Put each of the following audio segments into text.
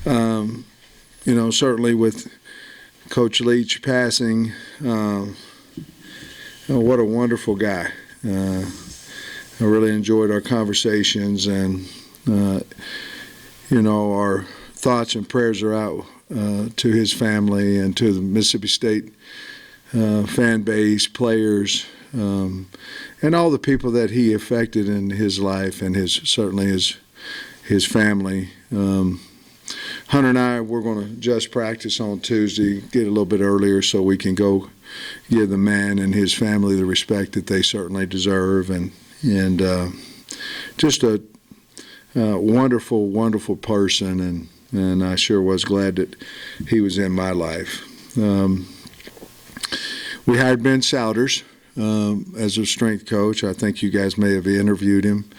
Certainly with Coach Leach passing, what a wonderful guy. I really enjoyed our conversations, and our thoughts and prayers are out to his family and to the Mississippi State fan base, players, and all the people that he affected in his life, and certainly his family. Hunter and I, we're going to just practice on Tuesday, get a little bit earlier so we can go give the man and his family the respect that they certainly deserve, and just a wonderful, wonderful person, and I sure was glad that he was in my life. We hired Ben Souders as a strength coach. I think you guys may have interviewed him.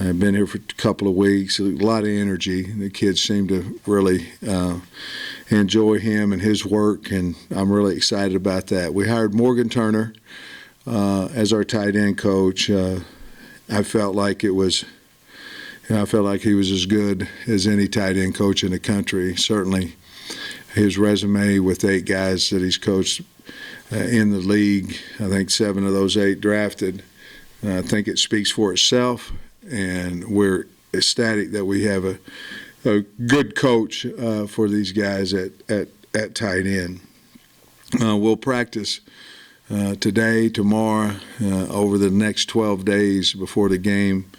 I've been here for a couple of weeks. A lot of energy. The kids seem to really enjoy him and his work, and I'm really excited about that. We hired Morgan Turner as our tight end coach. I felt like he was as good as any tight end coach in the country. Certainly, his resume with 8 guys that he's coached in the league, I think 7 of those 8 drafted. I think it speaks for itself, and we're ecstatic that we have a good coach for these guys at tight end. We'll practice today, tomorrow, over the next 12 days before the game.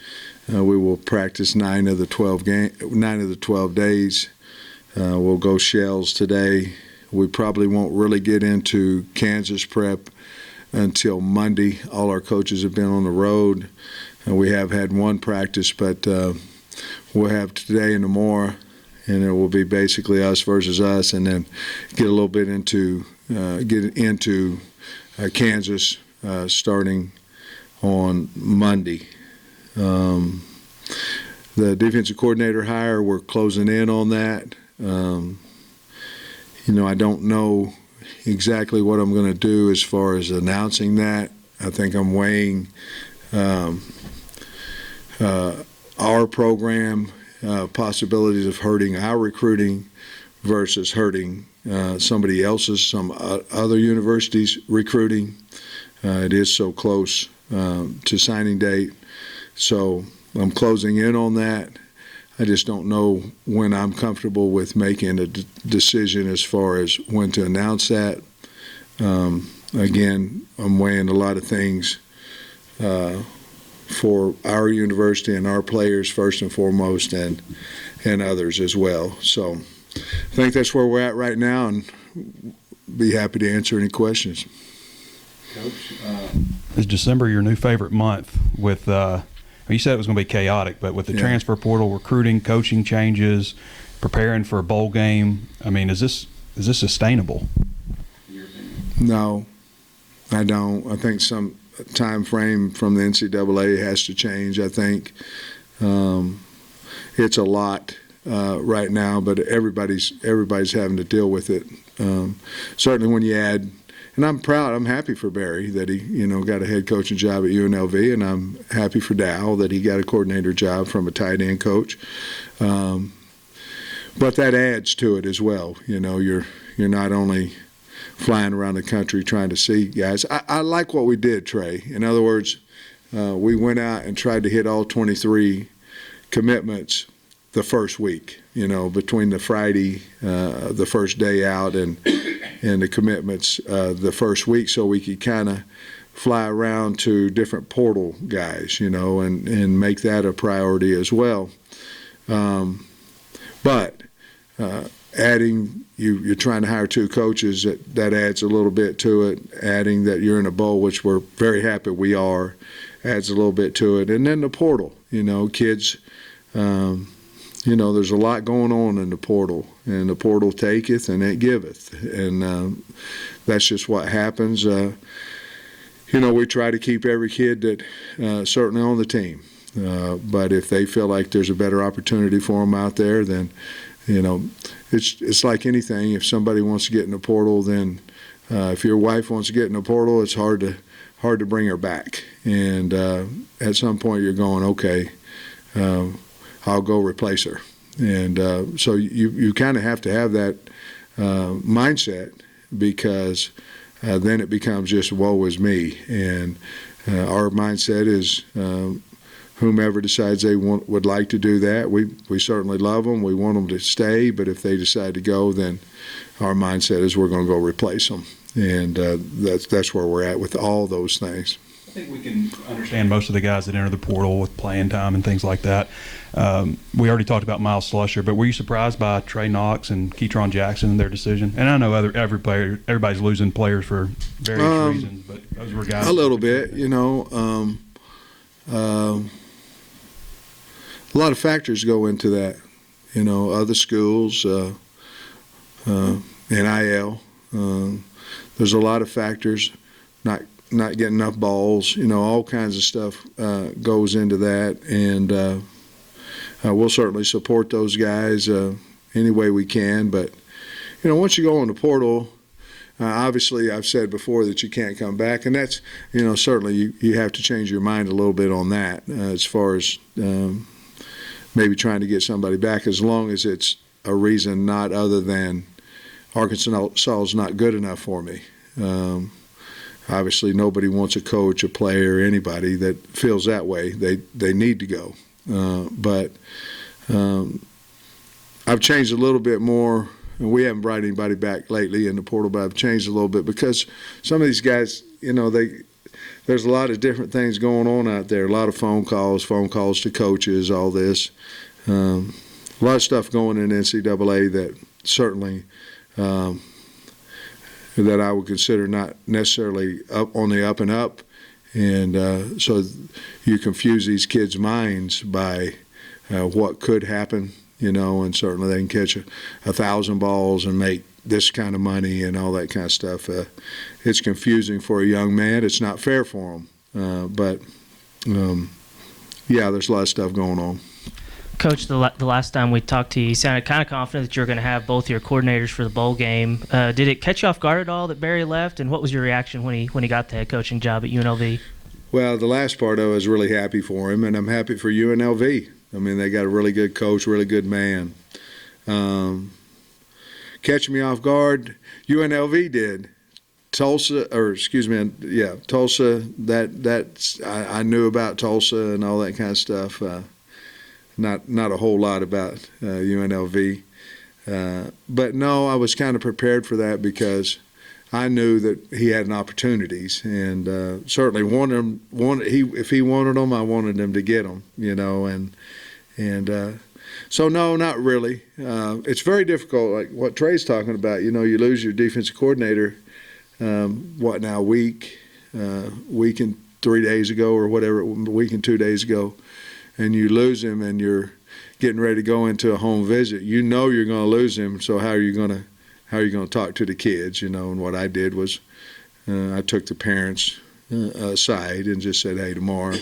We will practice 9 of the 12 days. We'll go shells today. We probably won't really get into Kansas prep until Monday. All our coaches have been on the road. We have had one practice, but we'll have today and tomorrow, and it will be basically us versus us, and then get a little bit into Kansas starting on Monday. The defensive coordinator hire, we're closing in on that. I don't know exactly what I'm going to do as far as announcing that. I think I'm weighing our program, possibilities of hurting our recruiting versus hurting somebody else's, some other universities' recruiting. It is so close to signing date. So I'm closing in on that. I just don't know when I'm comfortable with making a decision as far as when to announce that. Again, I'm weighing a lot of things for our university and our players first and foremost, and others as well. So I think that's where we're at right now, and be happy to answer any questions. Coach, is December your new favorite month with you said it was going to be chaotic, but with the transfer portal, recruiting, coaching changes, preparing for a bowl game, I mean, is this sustainable? No, I don't. I think some time frame from the NCAA has to change. I think it's a lot right now, but everybody's having to deal with it. Certainly when you add, and I'm proud, I'm happy for Barry that he, got a head coaching job at UNLV, and I'm happy for Dow that he got a coordinator job from a tight end coach. But that adds to it as well. You're not only flying around the country trying to see guys. I like what we did, Trey. In other words, we went out and tried to hit all 23 commitments the first week, between the Friday, the first day out, and the commitments the first week, so we could kind of fly around to different portal guys, and make that a priority as well. But adding, you're trying to hire 2 coaches, that adds a little bit to it. Adding that you're in a bowl, which we're very happy we are, adds a little bit to it. And then the portal, kids, there's a lot going on in the portal, and the portal taketh and it giveth, and that's just what happens. We try to keep every kid that certainly on the team, but if they feel like there's a better opportunity for them out there, then it's like anything. If somebody wants to get in the portal, then if your wife wants to get in the portal, it's hard to bring her back, and at some point you're going, okay, I'll go replace her, And so you kind of have to have that mindset, because then it becomes just woe is me. And our mindset is whomever decides they would like to do that, we certainly love them. We want them to stay, but if they decide to go, then our mindset is we're going to go replace them. And that's where we're at with all those things. I think we can understand most of the guys that enter the portal with playing time and things like that. We already talked about Miles Slusher, but were you surprised by Trey Knox and Keytron Jackson and their decision? And I know everybody's losing players for various reasons, but those were guys. A little bit, you know. A lot of factors go into that. You know, other schools, NIL. There's a lot of factors. Not getting enough balls, you know, all kinds of stuff goes into that, and we'll certainly support those guys any way we can. But, you know, once you go in the portal, obviously I've said before that you can't come back, and that's, you know, certainly you have to change your mind a little bit on that as far as maybe trying to get somebody back, as long as it's a reason not other than Arkansas is not good enough for me. Obviously, nobody wants a coach, a player, anybody that feels that way. They need to go. But I've changed a little bit more. We haven't brought anybody back lately in the portal, but I've changed a little bit because some of these guys, you know, there's a lot of different things going on out there. A lot of phone calls to coaches, all this. A lot of stuff going in NCAA that certainly that I would consider not necessarily up on the up and up, and so you confuse these kids' minds by what could happen, you know, and certainly they can catch 1,000 balls and make this kind of money and all that kind of stuff. It's confusing for a young man. It's not fair for him, but yeah, there's a lot of stuff going on. Coach, the last time we talked to you, you sounded kind of confident that you were going to have both your coordinators for the bowl game. Did it catch you off guard at all that Barry left, and what was your reaction when he got the head coaching job at UNLV? Well, the last part I was really happy for him, and I'm happy for UNLV. I mean, they got a really good coach, really good man. Catch me off guard, UNLV did. Tulsa, I knew about Tulsa and all that kind of stuff. Not a whole lot about UNLV. But no, I was kind of prepared for that because I knew that he had opportunities, and certainly if he wanted them, I wanted him to get them, you know, and so no, not really. It's very difficult, like what Trey's talking about. You know, you lose your defensive coordinator, a week and 3 days ago or whatever, a week and 2 days ago, and you lose him and you're getting ready to go into a home visit. You know you're going to lose him, so how are you going to talk to the kids, you know? And what I did was I took the parents aside and just said, hey, tomorrow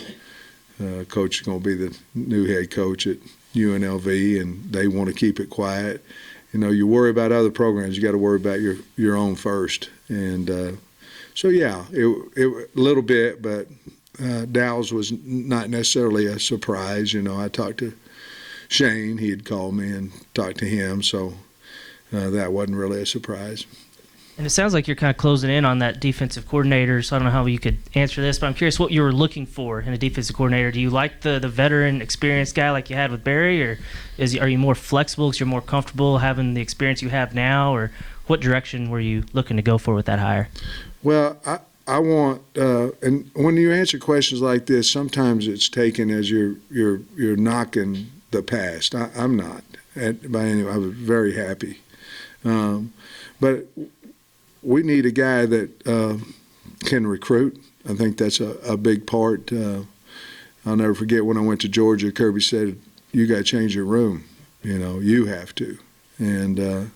Coach is going to be the new head coach at UNLV, and they want to keep it quiet. You know, you worry about other programs, you got to worry about your own first. And so, yeah, it a little bit, but Dow's was not necessarily a surprise. You know, I talked to Shane. He had called me and talked to him, so that wasn't really a surprise. And it sounds like you're kind of closing in on that defensive coordinator, so I don't know how you could answer this, but I'm curious what you were looking for in a defensive coordinator. Do you like the veteran, experienced guy like you had with Barry, or are you more flexible because you're more comfortable having the experience you have now, or what direction were you looking to go for with that hire? Well, I want, and when you answer questions like this, sometimes it's taken as you're knocking the past. I'm not. By any way, I was very happy, but we need a guy that can recruit. I think that's a big part. I'll never forget when I went to Georgia, Kirby said, you got to change your room. You know, you have to. And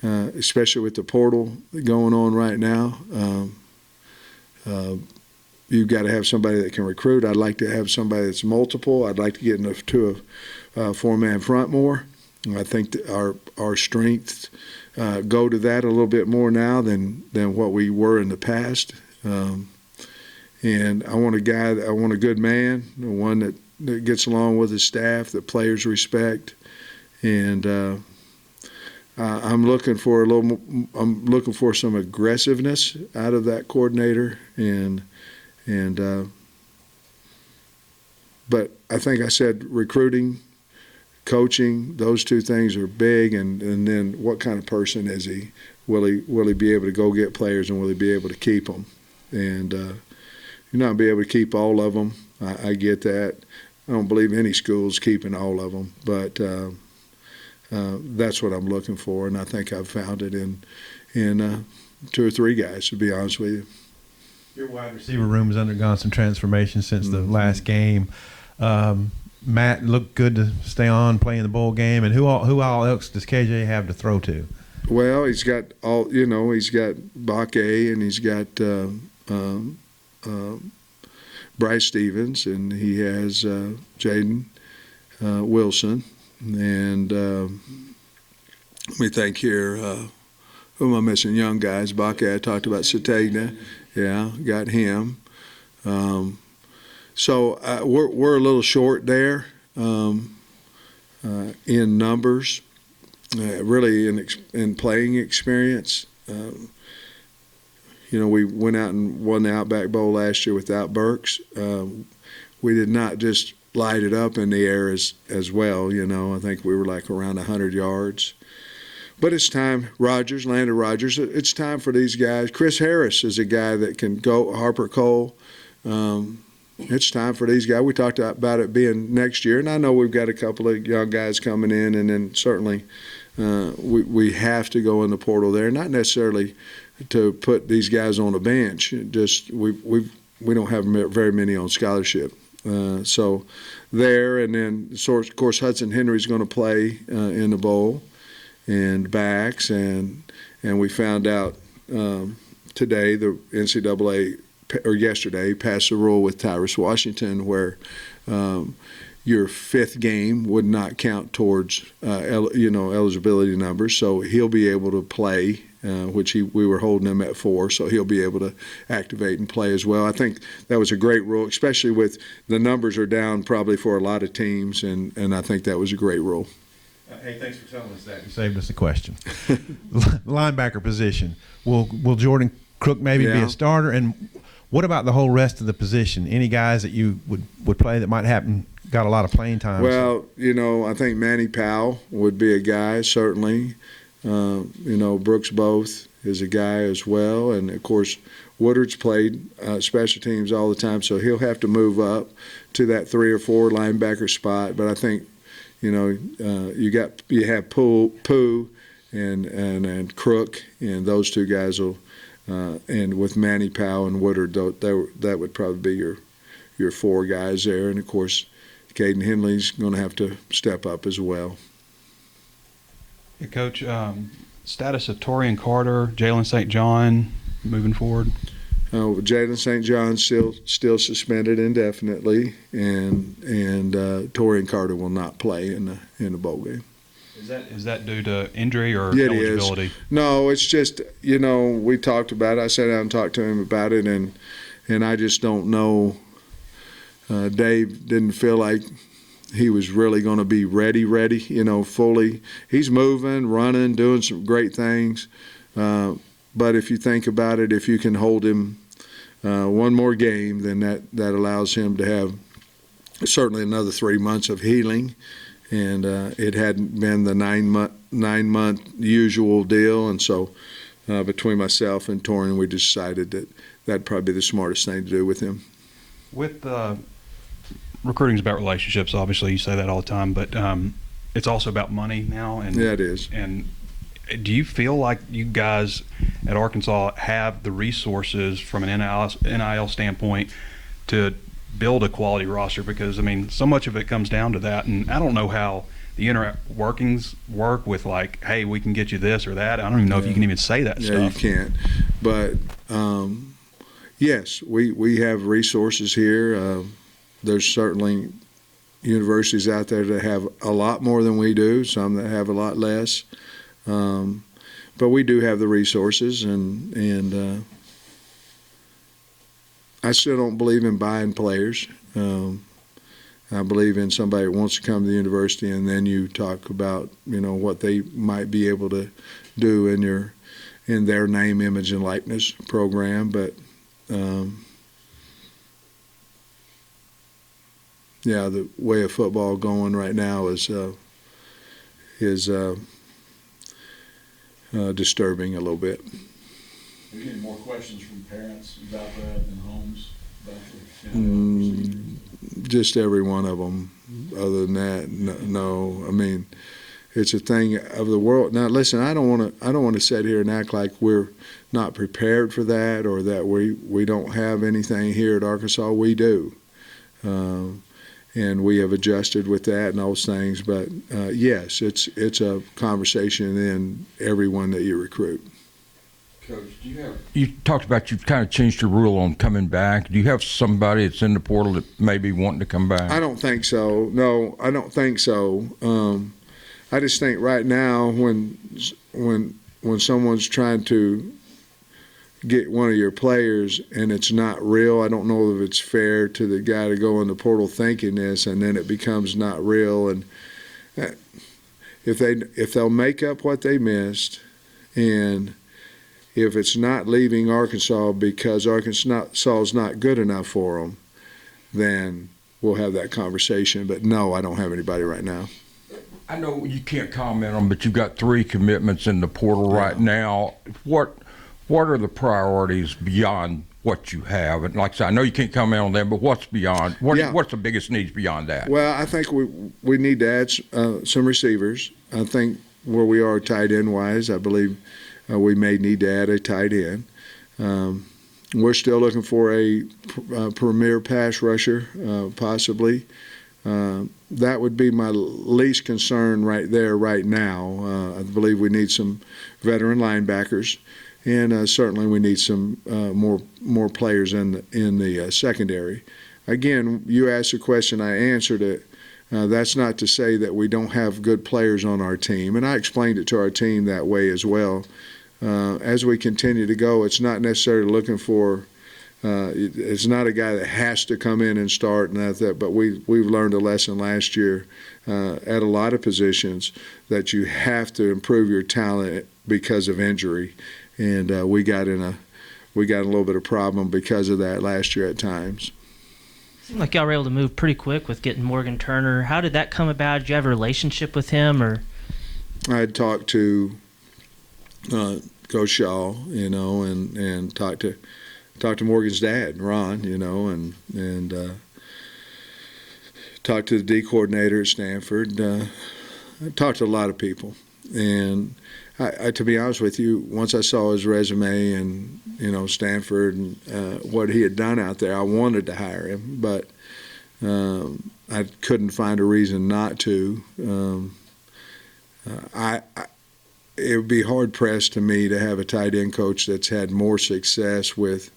especially with the portal going on right now, you've got to have somebody that can recruit. I'd like to have somebody that's multiple. I'd like to get to a four-man front more. I think that our strengths go to that a little bit more now than what we were in the past. And I want a good man, one that gets along with his staff, that players respect, and I'm looking for I'm looking for some aggressiveness out of that coordinator, but I think I said recruiting, coaching, those two things are big, and then what kind of person is he? Will he be able to go get players, and will he be able to keep them? And you're not be able to keep all of them. I get that. I don't believe any school's keeping all of them, but that's what I'm looking for, and I think I've found it in two or three guys, to be honest with you. Your wide receiver room has undergone some transformation since the last game. Matt looked good to stay on playing the bowl game, and who all else does KJ have to throw to? Well, he's got all, he's got Bake, and he's got Bryce Stevens, and he has Jaden Wilson, and let me think here. Who am I missing? Young guys. Bake, I talked about Sategna. Yeah, got him. So we're a little short there in numbers, really in playing experience. We went out and won the Outback Bowl last year without Burks. We did not just light it up in the air as well. I think we were like around 100 yards. But it's time. Landon Rogers, it's time for these guys. Chris Harris is a guy that can go. Harper Cole. It's time for these guys. We talked about it being next year, and I know we've got a couple of young guys coming in, and then certainly we have to go in the portal there. Not necessarily to put these guys on the bench. Just we don't have very many on scholarship. So there, and then of course Hudson Henry's going to play in the bowl and backs, and we found out today the NCAA or yesterday passed a rule with Tyrus Washington where your fifth game would not count towards eligibility numbers, so he'll be able to play, which we were holding him at 4, so he'll be able to activate and play as well. I think that was a great rule, especially with the numbers are down probably for a lot of teams, and I think that was a great rule. Hey, thanks for telling us that. You saved us a question. Linebacker position. Will Jordan Crook maybe be a starter? And what about the whole rest of the position? Any guys that you would play that might got a lot of playing time? Well, I think Manny Powell would be a guy, certainly. Brooks Both is a guy as well. And, of course, Woodard's played special teams all the time, so he'll have to move up to that 3 or 4 linebacker spot. But I think, you have Pooh and Crook, and those two guys will, and with Manny Powell and Woodard, that would probably be your 4 guys there. And of course, Caden Henley's going to have to step up as well. Hey, Coach, status of Torian Carter, Jalen St. John moving forward? Jalen St. John still suspended indefinitely, and Torian Carter will not play in the bowl game. Is that due to injury or it eligibility? Is. No, it's just we talked about it. I sat down and talked to him about it, and I just don't know. Dave didn't feel like he was really going to be ready, fully. He's moving, running, doing some great things. But if you think about it, if you can hold him one more game, then that allows him to have certainly another 3 months of healing. And it hadn't been the 9-month usual deal. And so between myself and Torian, we decided that that'd probably be the smartest thing to do with him. With recruiting's about relationships, obviously. You say that all the time. But it's also about money now. And, yeah, it is. And do you feel like you guys at Arkansas have the resources from an NIL standpoint to build a quality roster? Because, so much of it comes down to that. And I don't know how the inner workings work with, like, hey, we can get you this or that. I don't even know if you can even say that stuff. Yeah, you can't. But, yes, we have resources here. There's certainly universities out there that have a lot more than we do, some that have a lot less. But we do have the resources, and I still don't believe in buying players. I believe in somebody that wants to come to the university, and then you talk about, what they might be able to do in their name, image, and likeness program. But the way of football going right now is disturbing a little bit. Are you getting more questions from parents about that in homes? About Just every one of them. Other than that, no. I mean, it's a thing of the world. Now, listen, I don't want to sit here and act like we're not prepared for that, or that we don't have anything here at Arkansas. We do, and we have adjusted with that and those things. But yes, it's a conversation in everyone that you recruit. Coach, you talked about you've kind of changed the rule on coming back. Do you have somebody that's in the portal that may be wanting to come back? I don't think so. No, I don't think so. I just think right now when someone's trying to get one of your players and it's not real, I don't know if it's fair to the guy to go in the portal thinking this, and then it becomes not real. And if they'll make up what they missed, and if it's not leaving Arkansas because Arkansas is not good enough for them, then we'll have that conversation. But no, I don't have anybody right now. I know you can't comment on, but you've got 3 commitments in the portal right now. What are the priorities beyond what you have? And like I said, I know you can't comment on them, but what's beyond? What's the biggest needs beyond that? Well, I think we need to add some receivers. I think where we are tight end wise, I believe we may need to add a tight end. We're still looking for a premier pass rusher, possibly. That would be my least concern right there, right now. I believe we need some veteran linebackers, and certainly we need some more players in the secondary. Again, you asked a question, I answered it. That's not to say that we don't have good players on our team, and I explained it to our team that way as well. As we continue to go, it's not necessarily looking for. It's not a guy that has to come in and start and that. But we've learned a lesson last year at a lot of positions that you have to improve your talent because of injury, and we got a little bit of problem because of that last year at times. Seemed like y'all were able to move pretty quick with getting Morgan Turner. How did that come about? Did you have a relationship with him, or? I had talked to Coach Shaw, and talked to Morgan's dad, Ron, and talked to the D coordinator at Stanford. I talked to a lot of people, and I, to be honest with you, once I saw his resume and Stanford and what he had done out there, I wanted to hire him, but I couldn't find a reason not to. It would be hard-pressed to me to have a tight end coach that's had more success with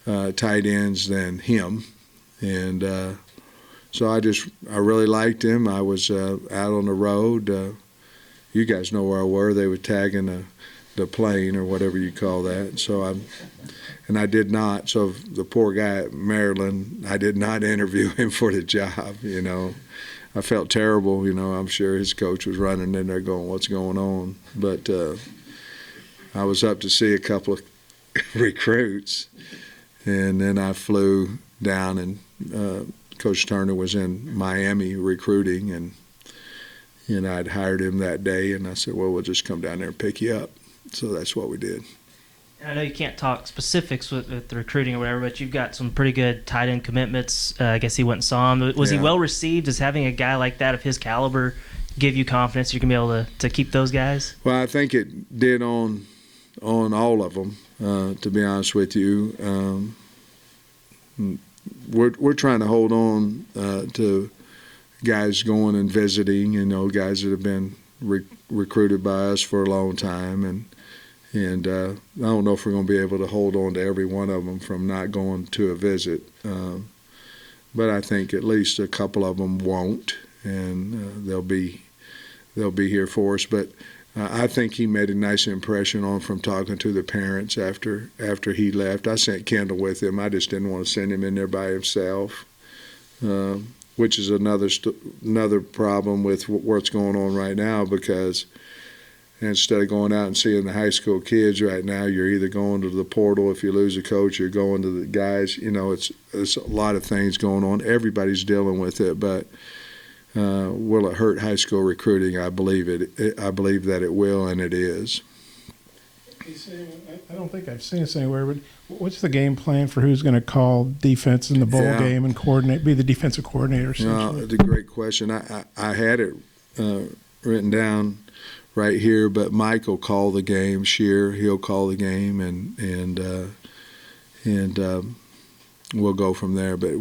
tight ends than him. And so I really liked him. I was out on the road. You guys know where I were. They were tagging the plane or whatever you call that. So I did not. So the poor guy at Maryland, I did not interview him for the job, I felt terrible, I'm sure his coach was running in there going, what's going on? But I was up to see a couple of recruits, and then I flew down, and Coach Turner was in Miami recruiting, and I'd hired him that day, and I said, well, we'll just come down there and pick you up. So that's what we did. I know you can't talk specifics with the recruiting or whatever, but you've got some pretty good tight end commitments. I guess he went and saw him. Was he well received? Does having a guy like that of his caliber give you confidence you're going to be able to keep those guys? Well, I think it did on all of them, to be honest with you. We're trying to hold on to guys going and visiting, guys that have been recruited by us for a long time, and I don't know if we're going to be able to hold on to every one of them from not going to a visit, but I think at least a couple of them won't, and they'll be here for us. But I think he made a nice impression on from talking to the parents after he left. I sent Kendall with him. I just didn't want to send him in there by himself. which is another problem with what's going on right now, because instead of going out and seeing the high school kids right now, you're either going to the portal. If you lose a coach, you're going to the guys. It's a lot of things going on. Everybody's dealing with it, but will it hurt high school recruiting? I believe it. I believe that it will, and it is. I don't think I've seen this anywhere, but what's the game plan for who's going to call defense in the bowl game and be the defensive coordinator? It's a great question. I had it written down right here, but Mike will call the game. He'll call the game, and we'll go from there. But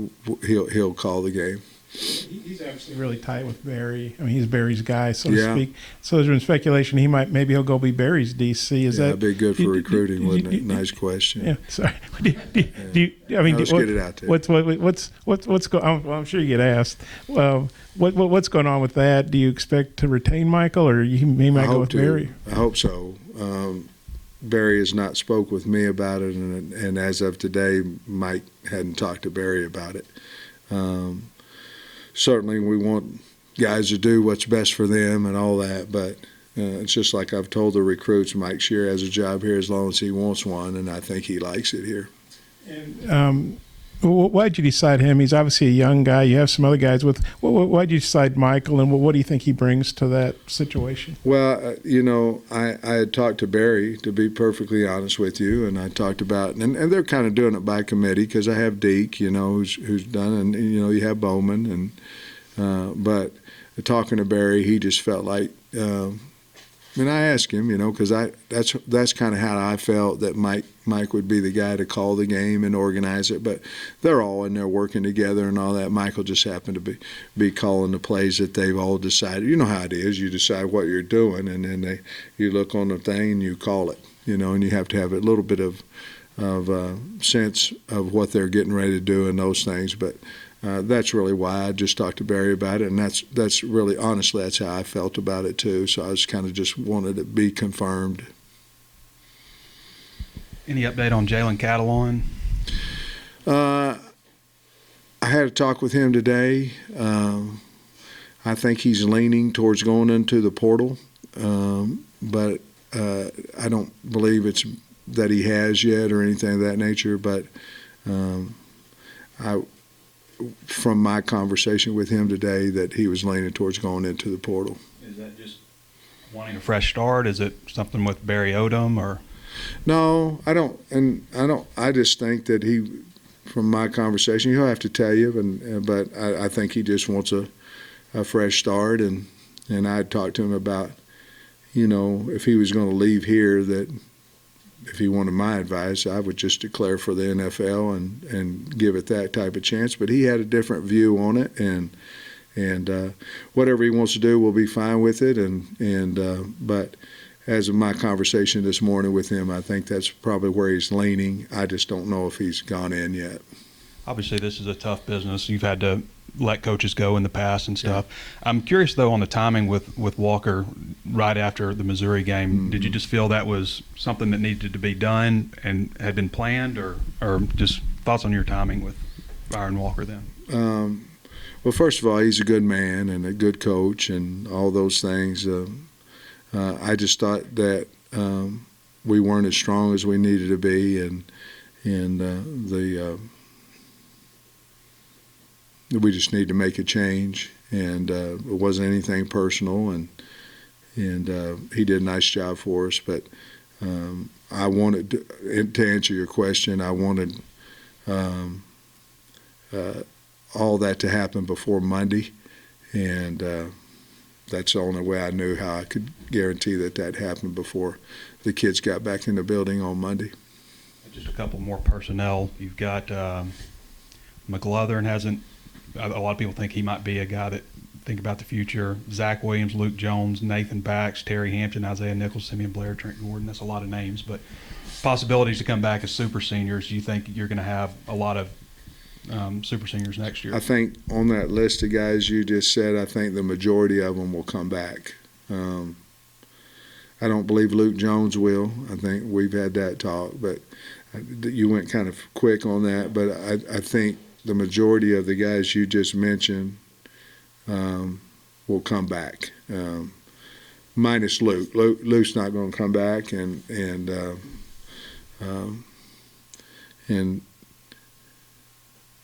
he'll call the game. He's obviously really tight with Barry. I mean, he's Barry's guy, so to speak. So there's been speculation maybe he'll go be Barry's DC. That'd be good for recruiting, wouldn't it? Nice question. Yeah, sorry. Let's get it out there. What's going? I'm sure you get asked. What's going on with that? Do you expect to retain Michael, or he might go with Barry? I hope so. Barry has not spoke with me about it, and as of today, Mike hadn't talked to Barry about it. Certainly, we want guys to do what's best for them and all that, but it's just like I've told the recruits, Mike Shear has a job here as long as he wants one, and I think he likes it here. And why'd you decide him? He's obviously a young guy. You have some other guys with. Why'd you decide Michael, and what do you think he brings to that situation? Well, I had talked to Barry, to be perfectly honest with you, and I talked about, and they're kind of doing it by committee, because I have Deke, who's done, and you have Bowman, and but talking to Barry, he just felt like. And I asked him, because that's kind of how I felt that Mike would be the guy to call the game and organize it. But they're all in there working together and all that. Michael just happened to be calling the plays that they've all decided. You know how it is. You decide what you're doing, and then you look on the thing and you call it. And you have to have a little bit of sense of what they're getting ready to do and those things. But that's really why I just talked to Barry about it, and that's really, honestly, that's how I felt about it too. So I was kind of just wanted it to be confirmed. Any update on Jalen Catalon? I had a talk with him today. I think he's leaning towards going into the portal, but I don't believe it's that he has yet or anything of that nature. But from my conversation with him today, that he was leaning towards going into the portal. Is that just wanting a fresh start? Is it something with Barry Odom, or? No, I don't. I just think that from my conversation, he'll have to tell you, but I think he just wants a fresh start, and I talked to him about, if he was going to leave here, that if he wanted my advice, I would just declare for the NFL and give it that type of chance. But he had a different view on it, and whatever he wants to do, we'll be fine with it. But as of my conversation this morning with him, I think that's probably where he's leaning. I just don't know if he's gone in yet. Obviously, this is a tough business. You've had to let coaches go in the past and stuff. Yeah. I'm curious, though, on the timing with Walker right after the Missouri game. Mm-hmm. Did you just feel that was something that needed to be done and had been planned, or just thoughts on your timing with Byron Walker then? Well, first of all, he's a good man and a good coach and all those things. I just thought that we weren't as strong as we needed to be, and we just need to make a change, and it wasn't anything personal, and he did a nice job for us. But I wanted to answer your question. I wanted all that to happen before Monday, and that's the only way I knew how I could guarantee that happened before the kids got back in the building on Monday. Just a couple more personnel. You've got McLaughlin hasn't. A lot of people think he might be a guy that think about the future. Zach Williams, Luke Jones, Nathan Bax, Terry Hampton, Isaiah Nichols, Simeon Blair, Trent Gordon. That's a lot of names, but possibilities to come back as super seniors. Do you think you're going to have a lot of super seniors next year? I think on that list of guys you just said, I think the majority of them will come back. I don't believe Luke Jones will. I think we've had that talk, but you went kind of quick on that. But I think the majority of the guys you just mentioned will come back. Minus Luke. Luke's not going to come back,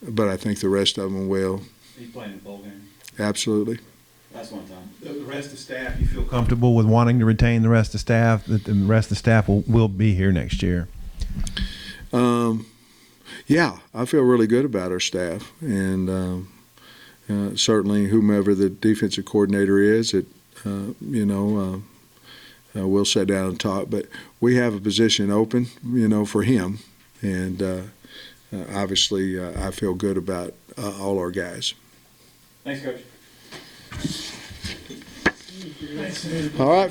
but I think the rest of them will. He's playing the bowl game. Absolutely. That's one time. The rest of the staff, you feel comfortable with wanting to retain the rest of the staff, that the rest of the staff will be here next year? Yeah, I feel really good about our staff, and certainly whomever the defensive coordinator is, we'll sit down and talk. But we have a position open, for him, and obviously I feel good about all our guys. Thanks, Coach. All right.